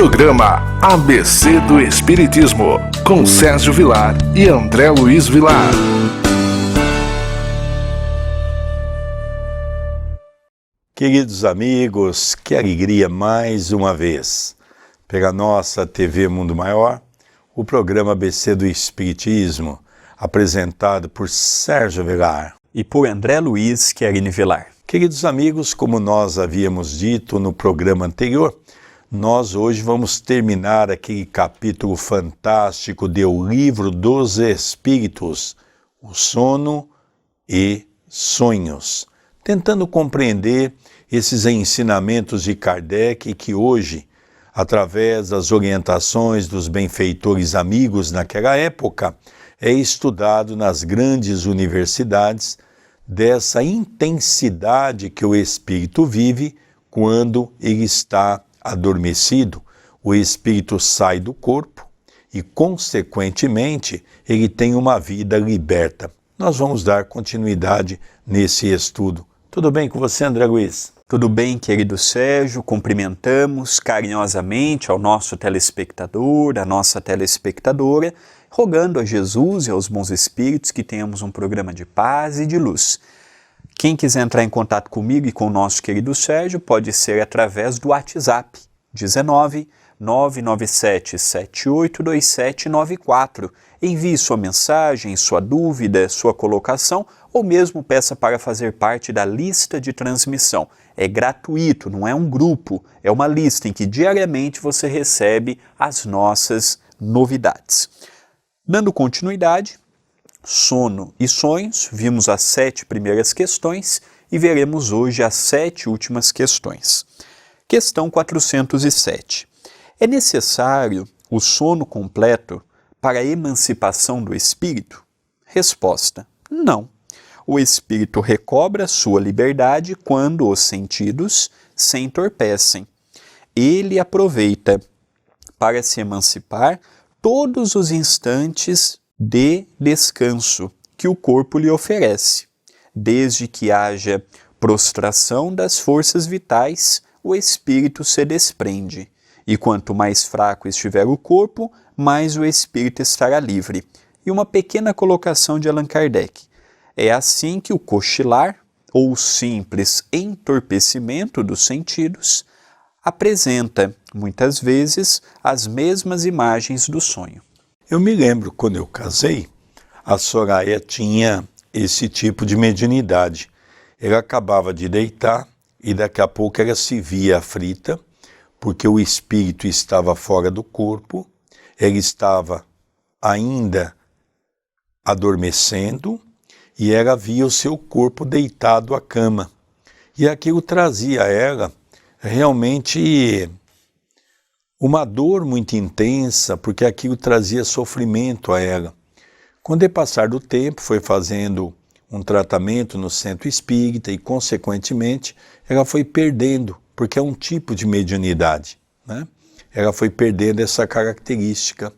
Programa ABC do Espiritismo, com Sérgio Vilar e André Luiz Vilar. Queridos amigos, que alegria mais uma vez. Pela nossa TV Mundo Maior, o programa ABC do Espiritismo, apresentado por Sérgio Vilar e por André Luiz Querini Vilar. Queridos amigos, como nós havíamos dito no programa anterior, nós hoje vamos terminar aquele capítulo fantástico do Livro dos Espíritos, o sono e sonhos, tentando compreender esses ensinamentos de Kardec que hoje, através das orientações dos benfeitores amigos naquela época, é estudado nas grandes universidades dessa intensidade que o espírito vive quando ele está adormecido. O espírito sai do corpo e, consequentemente, ele tem uma vida liberta. Nós vamos dar continuidade nesse estudo. Tudo bem com você, André Luiz? Tudo bem, querido Sérgio. Cumprimentamos carinhosamente ao nosso telespectador, à nossa telespectadora, rogando a Jesus e aos bons espíritos que tenhamos um programa de paz e de luz. Quem quiser entrar em contato comigo e com o nosso querido Sérgio, pode ser através do WhatsApp, 19 997 782794. Envie sua mensagem, sua dúvida, sua colocação, ou mesmo peça para fazer parte da lista de transmissão. É gratuito, não é um grupo, é uma lista em que diariamente você recebe as nossas novidades. Dando continuidade, sono e sonhos, vimos as 7 primeiras questões e veremos hoje as 7 últimas questões. Questão 407. É necessário o sono completo para a emancipação do espírito? Resposta: não. O espírito recobra sua liberdade quando os sentidos se entorpecem. Ele aproveita para se emancipar todos os instantes de descanso que o corpo lhe oferece. Desde que haja prostração das forças vitais, o espírito se desprende. E quanto mais fraco estiver o corpo, mais o espírito estará livre. E uma pequena colocação de Allan Kardec. É assim que o cochilar, ou simples entorpecimento dos sentidos, apresenta, muitas vezes, as mesmas imagens do sonho. Eu me lembro, quando eu casei, a Soraya tinha esse tipo de mediunidade. Ela acabava de deitar e daqui a pouco ela se via aflita, porque o espírito estava fora do corpo, ela estava ainda adormecendo e ela via o seu corpo deitado à cama. E aquilo trazia a ela realmente uma dor muito intensa, porque aquilo trazia sofrimento a ela. Com o depassar do tempo, foi fazendo um tratamento no centro espírita e, consequentemente, ela foi perdendo, porque é um tipo de mediunidade, né? Ela foi perdendo essa característica.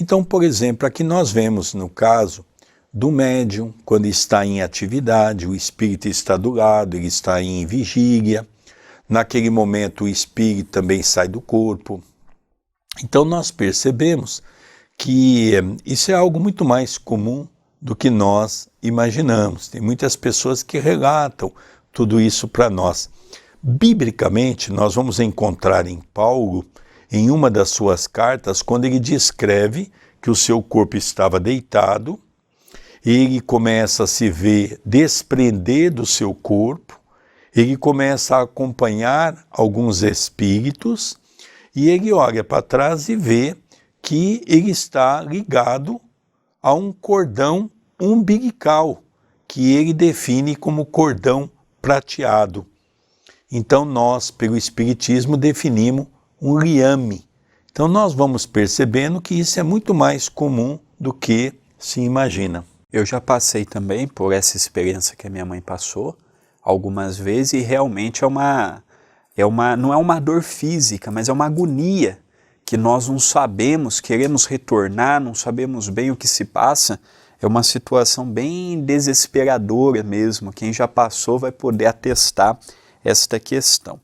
Então, por exemplo, aqui nós vemos no caso do médium, quando está em atividade, o espírito está do lado, ele está em vigília. Naquele momento o espírito também sai do corpo. Então nós percebemos que isso é algo muito mais comum do que nós imaginamos. Tem muitas pessoas que relatam tudo isso para nós. Biblicamente, nós vamos encontrar em Paulo, em uma das suas cartas, quando ele descreve que o seu corpo estava deitado, ele começa a se ver desprender do seu corpo, ele começa a acompanhar alguns espíritos e ele olha para trás e vê que ele está ligado a um cordão umbilical, que ele define como cordão prateado. Então nós, pelo Espiritismo, definimos um liame. Então nós vamos percebendo que isso é muito mais comum do que se imagina. Eu já passei também por essa experiência que a minha mãe passou algumas vezes e realmente não é uma dor física, mas é uma agonia que nós não sabemos, queremos retornar, não sabemos bem o que se passa. É uma situação bem desesperadora mesmo. Quem já passou vai poder atestar esta questão.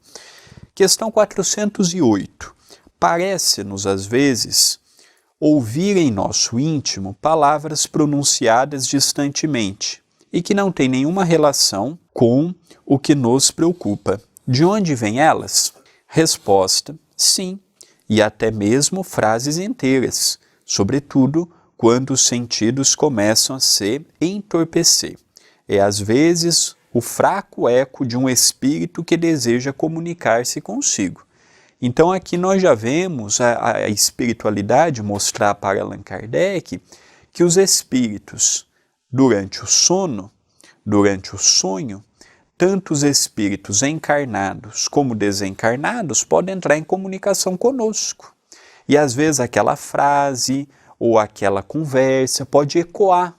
Questão 408. parece-nos às vezes ouvir em nosso íntimo palavras pronunciadas distantemente e que não têm nenhuma relação com o que nos preocupa. De onde vêm elas? Resposta: sim, e até mesmo frases inteiras, sobretudo quando os sentidos começam a se entorpecer. É às vezes o fraco eco de um espírito que deseja comunicar-se consigo. Então aqui nós já vemos a espiritualidade mostrar para Allan Kardec que os espíritos, durante o sono, durante o sonho, tanto os espíritos encarnados como desencarnados podem entrar em comunicação conosco. E às vezes aquela frase ou aquela conversa pode ecoar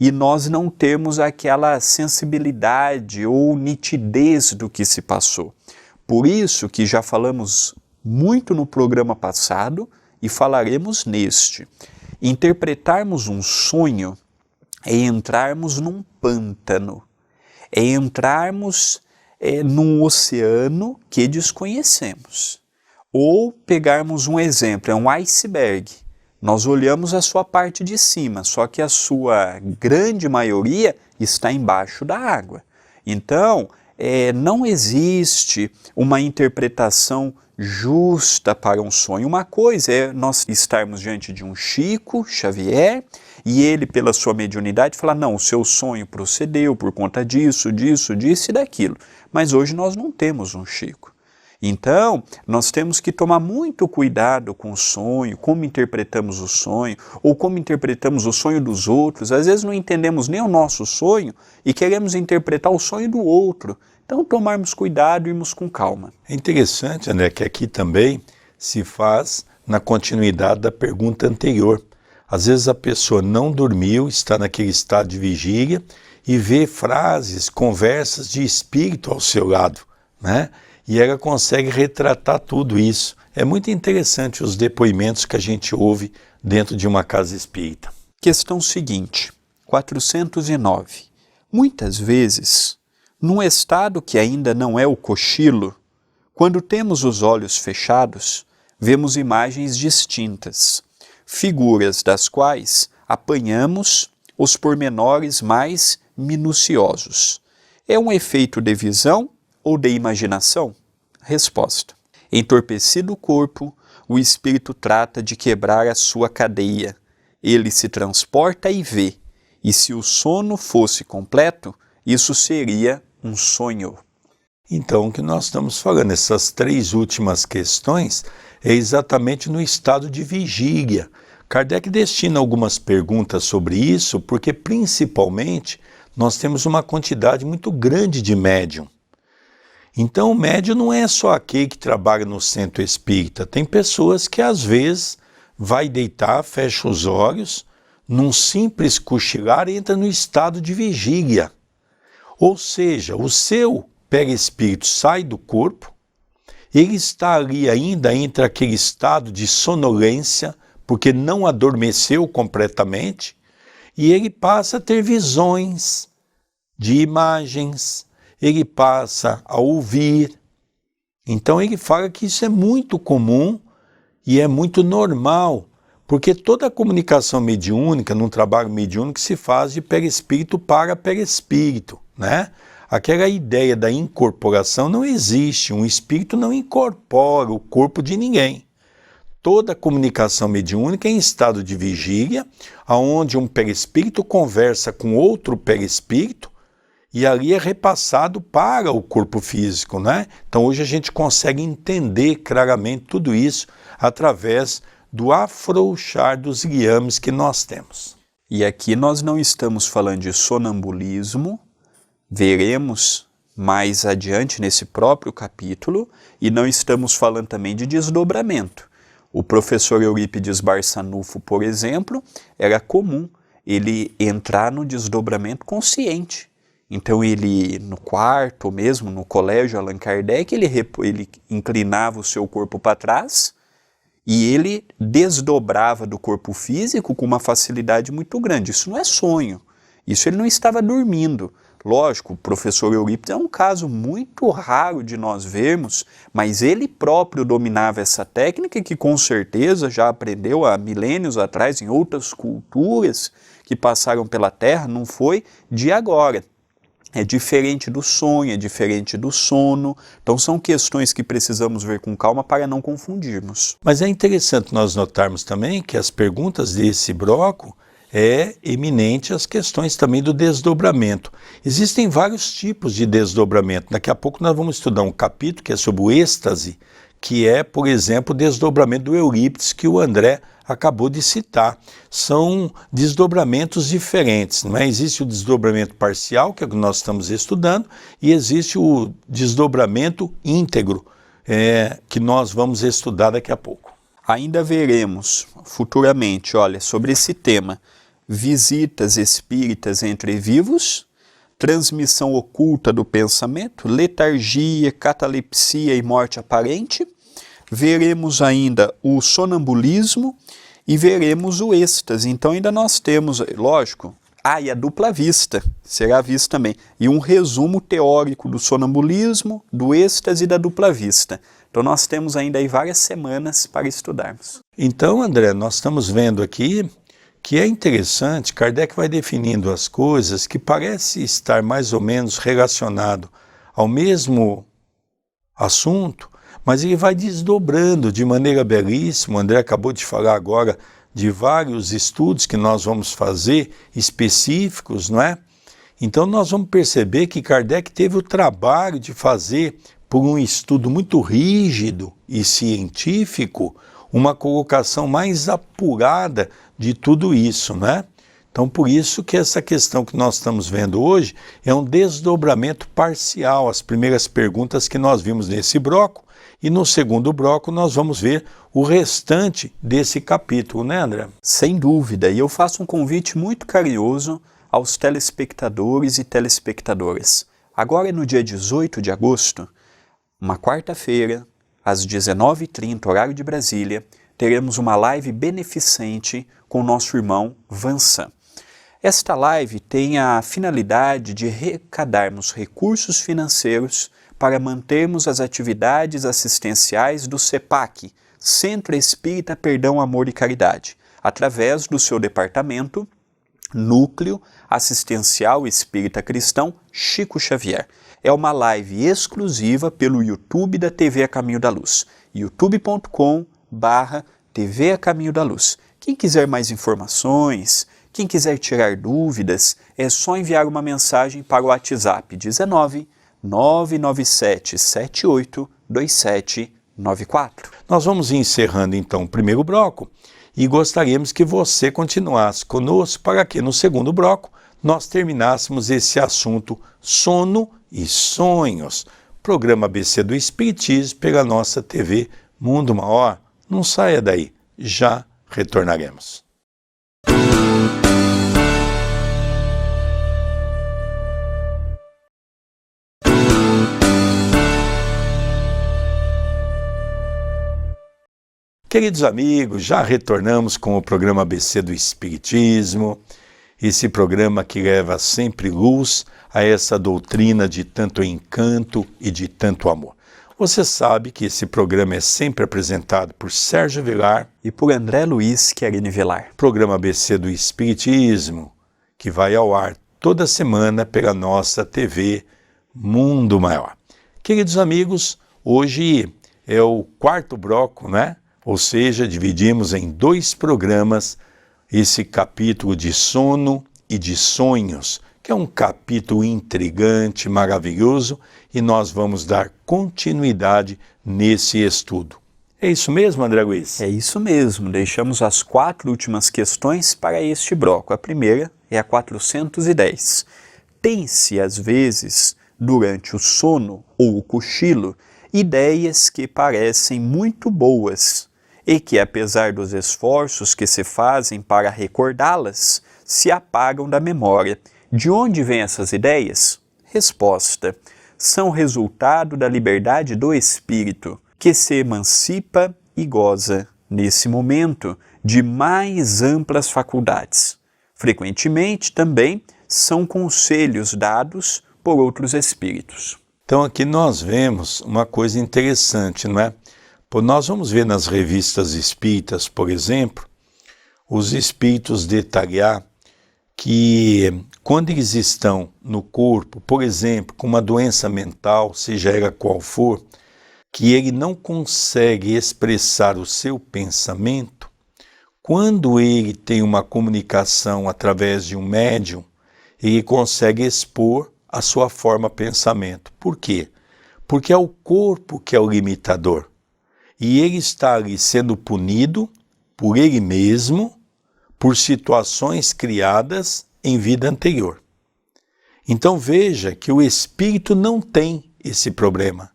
e nós não temos aquela sensibilidade ou nitidez do que se passou. Por isso que já falamos muito no programa passado e falaremos neste. Interpretarmos um sonho é entrarmos num pântano, é entrarmos num oceano que desconhecemos. Ou pegarmos um exemplo, é um iceberg. Nós olhamos a sua parte de cima, só que a sua grande maioria está embaixo da água. Então, não existe uma interpretação justa para um sonho. Uma coisa é nós estarmos diante de um Chico Xavier e ele, pela sua mediunidade, falar: não, o seu sonho procedeu por conta disso, disso, disso e daquilo. Mas hoje nós não temos um Chico. Então, nós temos que tomar muito cuidado com o sonho, como interpretamos o sonho, ou como interpretamos o sonho dos outros. Às vezes não entendemos nem o nosso sonho e queremos interpretar o sonho do outro. Então, tomarmos cuidado e irmos com calma. É interessante, André, que aqui também se faz na continuidade da pergunta anterior. Às vezes a pessoa não dormiu, está naquele estado de vigília e vê frases, conversas de espírito ao seu lado, né? E ela consegue retratar tudo isso. É muito interessante os depoimentos que a gente ouve dentro de uma casa espírita. Questão seguinte, 409. Muitas vezes, num estado que ainda não é o cochilo, quando temos os olhos fechados, vemos imagens distintas, figuras das quais apanhamos os pormenores mais minuciosos. É um efeito de visão ou de imaginação? Resposta: entorpecido o corpo, o espírito trata de quebrar a sua cadeia. Ele se transporta e vê, e se o sono fosse completo, isso seria um sonho. Então, o que nós estamos falando, essas três últimas questões, é exatamente no estado de vigília. Kardec destina algumas perguntas sobre isso, porque principalmente nós temos uma quantidade muito grande de médium. Então o médium não é só aquele que trabalha no centro espírita. Tem pessoas que às vezes vai deitar, fecha os olhos, num simples cochilar entra no estado de vigília. Ou seja, o seu perispírito sai do corpo, ele está ali ainda entre aquele estado de sonolência, porque não adormeceu completamente, e ele passa a ter visões de imagens, ele passa a ouvir. Então ele fala que isso é muito comum e é muito normal, porque toda a comunicação mediúnica, num trabalho mediúnico, se faz de perispírito para perispírito, né? Aquela ideia da incorporação não existe, um espírito não incorpora o corpo de ninguém. Toda a comunicação mediúnica é em estado de vigília, onde um perispírito conversa com outro perispírito, e ali é repassado para o corpo físico, né? Então hoje a gente consegue entender claramente tudo isso através do afrouxar dos liames que nós temos. E aqui nós não estamos falando de sonambulismo, veremos mais adiante nesse próprio capítulo, e não estamos falando também de desdobramento. O professor Eurípides Barçanufo, por exemplo, era comum ele entrar no desdobramento consciente. Então ele, no quarto, ou mesmo no colégio Allan Kardec, ele inclinava o seu corpo para trás e ele desdobrava do corpo físico com uma facilidade muito grande. Isso não é sonho, isso ele não estava dormindo, Lógico, o professor Eurípides é um caso muito raro de nós vermos, mas ele próprio dominava essa técnica que com certeza já aprendeu há milênios atrás em outras culturas que passaram pela Terra, não foi de agora. É diferente do sonho, é diferente do sono, então são questões que precisamos ver com calma para não confundirmos. Mas é interessante nós notarmos também que as perguntas desse bloco é eminente as questões também do desdobramento. Existem vários tipos de desdobramento. Daqui a pouco nós vamos estudar um capítulo que é sobre o êxtase, que é, por exemplo, o desdobramento do Eurípides, que o André acabou de citar. São desdobramentos diferentes, não é? Existe o desdobramento parcial, que é o que nós estamos estudando, e existe o desdobramento íntegro, que nós vamos estudar daqui a pouco. Ainda veremos futuramente, olha, sobre esse tema, visitas espíritas entre vivos, transmissão oculta do pensamento, letargia, catalepsia e morte aparente. Veremos ainda o sonambulismo e veremos o êxtase. Então ainda nós temos, lógico, e a dupla vista, será visto também. E um resumo teórico do sonambulismo, do êxtase e da dupla vista. Então nós temos ainda aí várias semanas para estudarmos. Então, André, nós estamos vendo aqui que é interessante, Kardec vai definindo as coisas que parece estar mais ou menos relacionado ao mesmo assunto, mas ele vai desdobrando de maneira belíssima. O André acabou de falar agora de vários estudos que nós vamos fazer específicos, não é? Então nós vamos perceber que Kardec teve o trabalho de fazer, por um estudo muito rígido e científico, uma colocação mais apurada de tudo isso, né? Então, por isso que essa questão que nós estamos vendo hoje é um desdobramento parcial, as primeiras perguntas que nós vimos nesse bloco, e no segundo bloco nós vamos ver o restante desse capítulo, né, André? Sem dúvida, e eu faço um convite muito carinhoso aos telespectadores e telespectadoras. Agora, no dia 18 de agosto, uma quarta-feira, às 19h30, horário de Brasília, teremos uma live beneficente com o nosso irmão Vansan. Esta live tem a finalidade de arrecadarmos recursos financeiros para mantermos as atividades assistenciais do CEPAC, Centro Espírita Perdão, Amor e Caridade, através do seu departamento, Núcleo Assistencial Espírita Cristão Chico Xavier. É uma live exclusiva pelo YouTube da TV A Caminho da Luz, youtube.com/TV A Caminho da Luz. Quem quiser mais informações, quem quiser tirar dúvidas, é só enviar uma mensagem para o WhatsApp 19 997 78 2794. Nós vamos encerrando então o primeiro bloco e gostaríamos que você continuasse conosco para que no segundo bloco nós terminássemos esse assunto sono e sonhos. Programa ABC do Espiritismo pela nossa TV Mundo Maior. Não saia daí, já retornaremos. Queridos amigos, já retornamos com o programa ABC do Espiritismo, esse programa que leva sempre luz a essa doutrina de tanto encanto e de tanto amor. Você sabe que esse programa é sempre apresentado por Sérgio Vilar e por André Luiz Querini Velar. Programa ABC do Espiritismo, que vai ao ar toda semana pela nossa TV Mundo Maior. Queridos amigos, hoje é o quarto bloco, né? Ou seja, dividimos em 2 programas esse capítulo de sono e de sonhos, que é um capítulo intrigante, maravilhoso, e nós vamos dar continuidade nesse estudo. É isso mesmo, André Luiz? É isso mesmo. Deixamos as 4 últimas questões para este bloco. A primeira é a 410. Tem-se, às vezes, durante o sono ou o cochilo, ideias que parecem muito boas, e que, apesar dos esforços que se fazem para recordá-las, se apagam da memória. De onde vêm essas ideias? Resposta: são resultado da liberdade do espírito, que se emancipa e goza, nesse momento, de mais amplas faculdades. Frequentemente, também, são conselhos dados por outros espíritos. Então aqui nós vemos uma coisa interessante, não é? Nós vamos ver nas revistas espíritas, por exemplo, os espíritos detalhar que quando eles estão no corpo, por exemplo, com uma doença mental, seja ela qual for, que ele não consegue expressar o seu pensamento, quando ele tem uma comunicação através de um médium, ele consegue expor a sua forma pensamento. Por quê? Porque é o corpo que é o limitador. E ele está ali sendo punido por ele mesmo, por situações criadas em vida anterior. Então veja que o espírito não tem esse problema.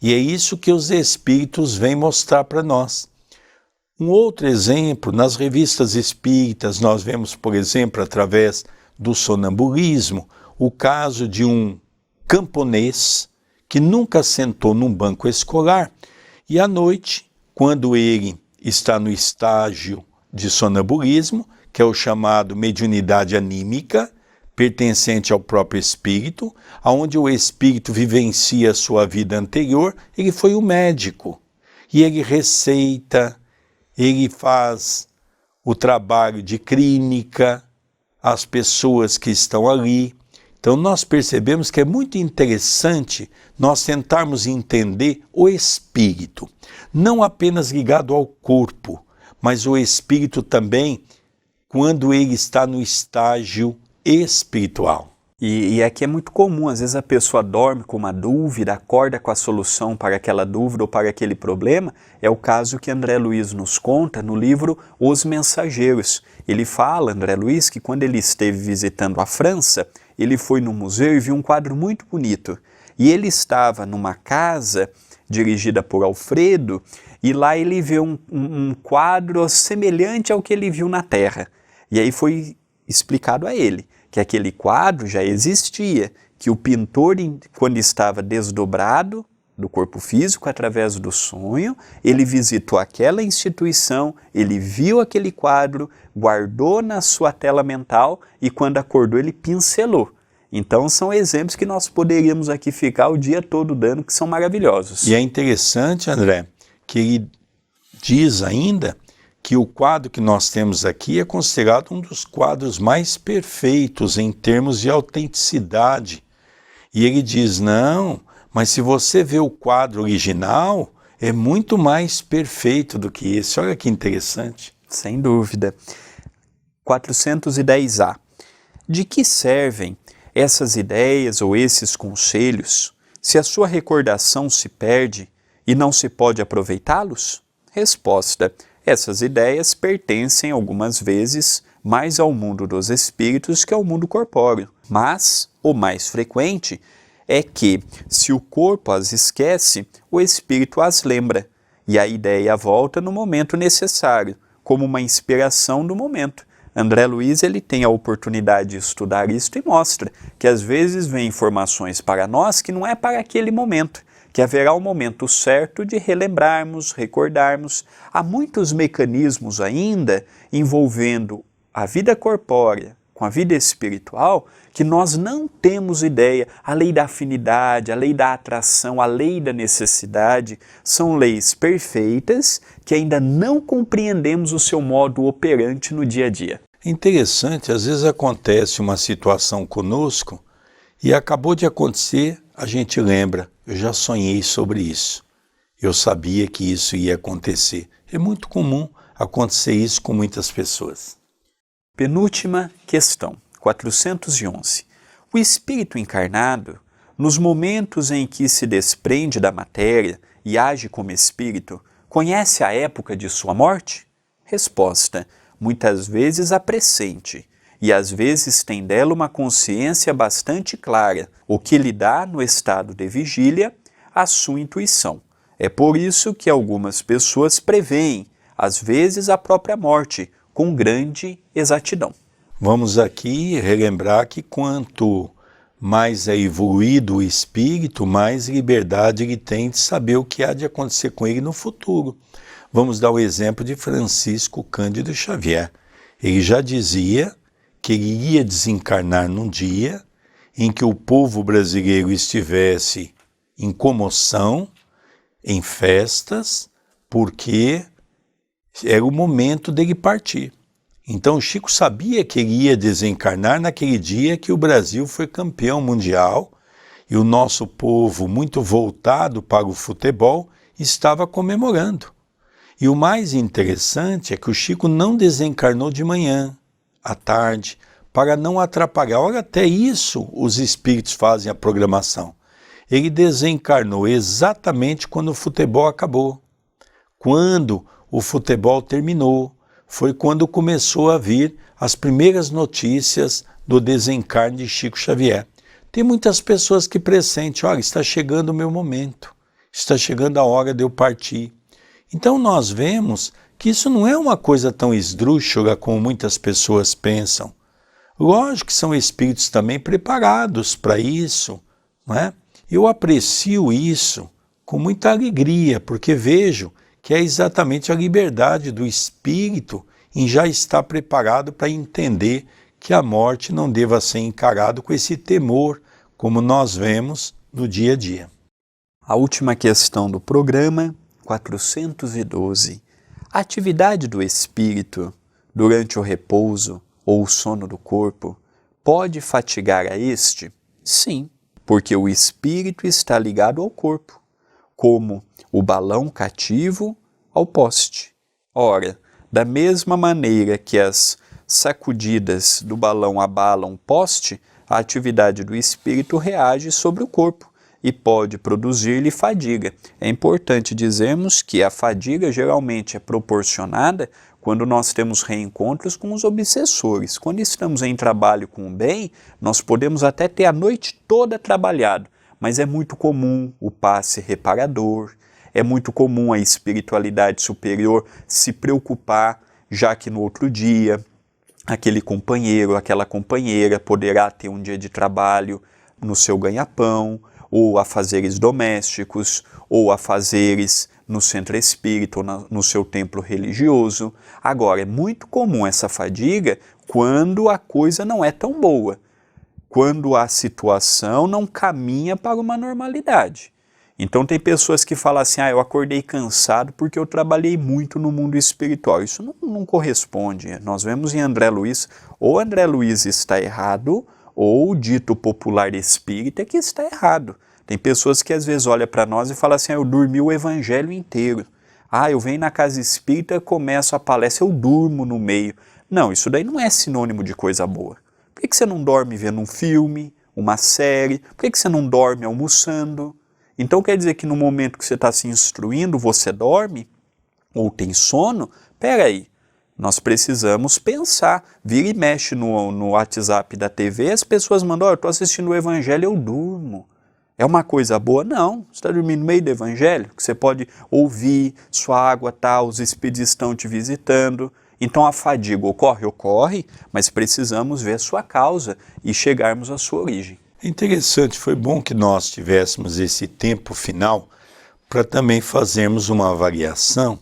E é isso que os espíritos vêm mostrar para nós. Um outro exemplo, nas revistas espíritas, nós vemos, por exemplo, através do sonambulismo, o caso de um camponês que nunca sentou num banco escolar e à noite, quando ele está no estágio de sonambulismo, que é o chamado mediunidade anímica, pertencente ao próprio espírito, onde o espírito vivencia a sua vida anterior, ele foi o médico. E ele receita, ele faz o trabalho de clínica, as pessoas que estão ali. Então nós percebemos que é muito interessante nós tentarmos entender o espírito, não apenas ligado ao corpo, mas o espírito também quando ele está no estágio espiritual. E aqui é muito comum, às vezes a pessoa dorme com uma dúvida, acorda com a solução para aquela dúvida ou para aquele problema. É o caso que André Luiz nos conta no livro Os Mensageiros. Ele fala, André Luiz, que quando ele esteve visitando a França, ele foi no museu e viu um quadro muito bonito. E ele estava numa casa dirigida por Alfredo, e lá ele vê um quadro semelhante ao que ele viu na Terra. E aí foi explicado a ele que aquele quadro já existia, que o pintor, quando estava desdobrado do corpo físico através do sonho, ele visitou aquela instituição, ele viu aquele quadro, guardou na sua tela mental e quando acordou ele pincelou. Então são exemplos que nós poderíamos aqui ficar o dia todo dando, que são maravilhosos. E é interessante, André, que ele diz ainda que o quadro que nós temos aqui é considerado um dos quadros mais perfeitos em termos de autenticidade. E ele diz, não, mas se você vê o quadro original, é muito mais perfeito do que esse. Olha que interessante. Sem dúvida. 410A. De que servem essas ideias ou esses conselhos se a sua recordação se perde e não se pode aproveitá-los? Resposta. Essas ideias pertencem algumas vezes mais ao mundo dos espíritos que ao mundo corpóreo, mas o mais frequente é que, se o corpo as esquece, o espírito as lembra, e a ideia volta no momento necessário, como uma inspiração do momento. André Luiz ele tem a oportunidade de estudar isto e mostra que às vezes vem informações para nós que não é para aquele momento, que haverá um momento certo de relembrarmos, recordarmos. Há muitos mecanismos ainda envolvendo a vida corpórea com a vida espiritual que nós não temos ideia. A lei da afinidade, a lei da atração, a lei da necessidade são leis perfeitas que ainda não compreendemos o seu modo operante no dia a dia. Interessante, às vezes acontece uma situação conosco e acabou de acontecer, a gente lembra, eu já sonhei sobre isso, eu sabia que isso ia acontecer. É muito comum acontecer isso com muitas pessoas. Penúltima questão, 411. O espírito encarnado, nos momentos em que se desprende da matéria e age como espírito, conhece a época de sua morte? Resposta. Muitas vezes a pressente, e às vezes tem dela uma consciência bastante clara, o que lhe dá, no estado de vigília, a sua intuição. É por isso que algumas pessoas preveem, às vezes, a própria morte, com grande exatidão. Vamos aqui relembrar que quanto mais é evoluído o espírito, mais liberdade ele tem de saber o que há de acontecer com ele no futuro. Vamos dar o exemplo de Francisco Cândido Xavier. Ele já dizia que ele iria desencarnar num dia em que o povo brasileiro estivesse em comoção, em festas, porque era o momento dele partir. Então Chico sabia que ele ia desencarnar naquele dia que o Brasil foi campeão mundial e o nosso povo, muito voltado para o futebol, estava comemorando. E o mais interessante é que o Chico não desencarnou de manhã, à tarde, para não atrapalhar. Olha, até isso os espíritos fazem a programação. Ele desencarnou exatamente quando o futebol acabou. Quando o futebol terminou, foi quando começou a vir as primeiras notícias do desencarne de Chico Xavier. Tem muitas pessoas que pressentem, olha, está chegando o meu momento, está chegando a hora de eu partir. Então nós vemos que isso não é uma coisa tão esdrúxula como muitas pessoas pensam. Lógico que são espíritos também preparados para isso, não é? Eu aprecio isso com muita alegria, porque vejo que é exatamente a liberdade do espírito em já estar preparado para entender que a morte não deva ser encarado com esse temor, como nós vemos no dia a dia. A última questão do programa, 412. A atividade do espírito durante o repouso ou o sono do corpo pode fatigar a este? Sim, porque o espírito está ligado ao corpo, como o balão cativo ao poste. Ora, da mesma maneira que as sacudidas do balão abalam o poste, a atividade do espírito reage sobre o corpo e pode produzir-lhe fadiga. É importante dizermos que a fadiga geralmente é proporcionada quando nós temos reencontros com os obsessores. Quando estamos em trabalho com o bem, nós podemos até ter a noite toda trabalhado, mas é muito comum o passe reparador, é muito comum a espiritualidade superior se preocupar, já que no outro dia aquele companheiro, aquela companheira poderá ter um dia de trabalho no seu ganha-pão, ou afazeres domésticos, ou afazeres no centro espírita, ou no seu templo religioso. Agora, é muito comum essa fadiga quando a coisa não é tão boa, quando a situação não caminha para uma normalidade. Então tem pessoas que falam assim, eu acordei cansado porque eu trabalhei muito no mundo espiritual. Isso não corresponde. Nós vemos em André Luiz, ou André Luiz está errado, ou o dito popular espírita que está errado. Tem pessoas que às vezes olham para nós e falam assim, eu dormi o evangelho inteiro. Eu venho na casa espírita, começo a palestra, eu durmo no meio. Não, isso daí não é sinônimo de coisa boa. Por que você não dorme vendo um filme, uma série? Por que você não dorme almoçando? Então quer dizer que no momento que você está se instruindo, você dorme? Ou tem sono? Peraí. Nós precisamos pensar. Vira e mexe no WhatsApp da TV, as pessoas mandam, eu estou assistindo o evangelho, eu durmo. É uma coisa boa? Não. Você está dormindo no meio do evangelho, que você pode ouvir, sua água tá, os espíritos estão te visitando. Então a fadiga ocorre? Ocorre, mas precisamos ver a sua causa e chegarmos à sua origem. É interessante, foi bom que nós tivéssemos esse tempo final para também fazermos uma avaliação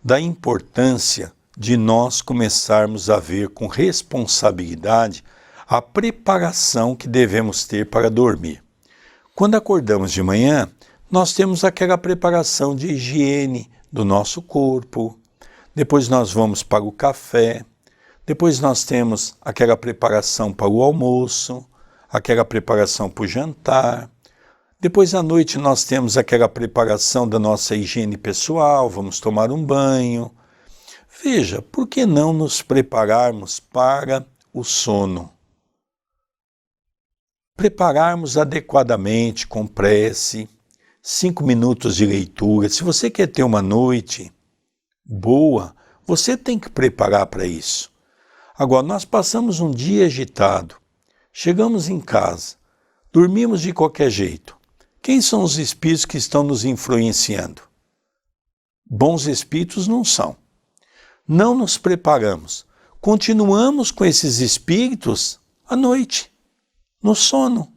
da importância de nós começarmos a ver com responsabilidade a preparação que devemos ter para dormir. Quando acordamos de manhã, nós temos aquela preparação de higiene do nosso corpo, depois nós vamos para o café, depois nós temos aquela preparação para o almoço, aquela preparação para o jantar, depois à noite nós temos aquela preparação da nossa higiene pessoal, vamos tomar um banho. Veja, por que não nos prepararmos para o sono? Prepararmos adequadamente, com prece, 5 minutos de leitura. Se você quer ter uma noite boa, você tem que preparar para isso. Agora, nós passamos um dia agitado, chegamos em casa, dormimos de qualquer jeito. Quem são os espíritos que estão nos influenciando? Bons espíritos não são. Não nos preparamos. Continuamos com esses espíritos à noite, no sono.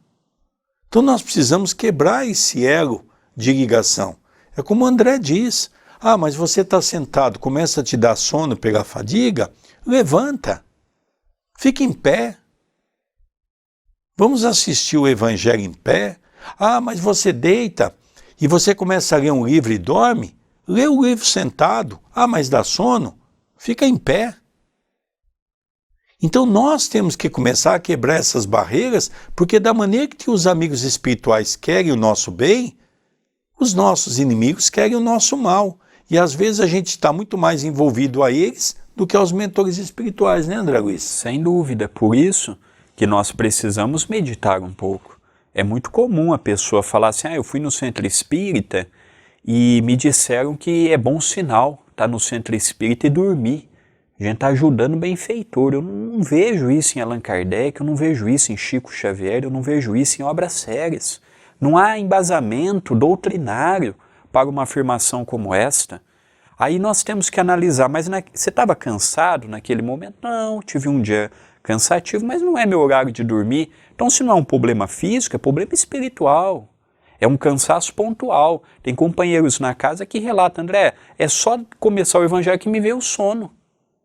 Então nós precisamos quebrar esse elo de ligação. É como o André diz, mas você está sentado, começa a te dar sono, pegar fadiga, levanta. Fique em pé. Vamos assistir o Evangelho em pé. Ah, mas você deita e você começa a ler um livro e dorme? Lê o livro sentado. Ah, mas dá sono? Fica em pé. Então nós temos que começar a quebrar essas barreiras, porque da maneira que os amigos espirituais querem o nosso bem, os nossos inimigos querem o nosso mal. E às vezes a gente está muito mais envolvido a eles do que aos mentores espirituais, né, André Luiz? Sem dúvida. Por isso que nós precisamos meditar um pouco. É muito comum a pessoa falar assim, eu fui no centro espírita e me disseram que é bom sinal estar no centro espírita e dormir. A gente está ajudando o benfeitor. Eu não vejo isso em Allan Kardec, eu não vejo isso em Chico Xavier, eu não vejo isso em obras sérias. Não há embasamento doutrinário para uma afirmação como esta. Aí nós temos que analisar, mas você estava cansado naquele momento? Não, tive um dia cansativo, mas não é meu horário de dormir. Então se não é um problema físico, é problema espiritual. É um cansaço pontual. Tem companheiros na casa que relatam, André, é só começar o evangelho que me veio o sono.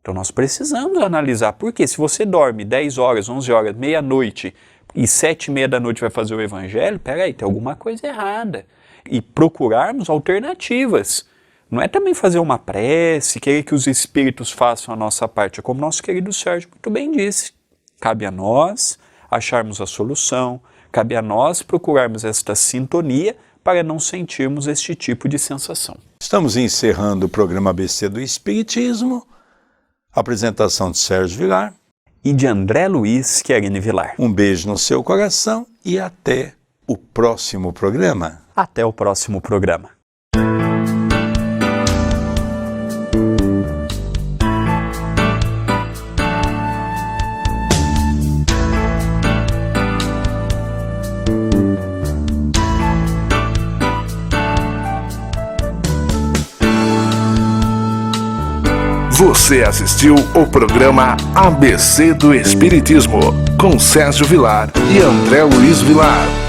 Então nós precisamos analisar, porque se você dorme 10 horas, 11 horas, meia-noite e 7h30 da noite vai fazer o evangelho, peraí, tem alguma coisa errada. E procurarmos alternativas. Não é também fazer uma prece, querer que os espíritos façam a nossa parte, é como nosso querido Sérgio muito bem disse. Cabe a nós acharmos a solução, cabe a nós procurarmos esta sintonia para não sentirmos este tipo de sensação. Estamos encerrando o programa ABC do Espiritismo. Apresentação de Sérgio Vilar e de André Luiz Querini Vilar. Um beijo no seu coração e até o próximo programa. Até o próximo programa. Você assistiu o programa ABC do Espiritismo, com Sérgio Vilar e André Luiz Vilar.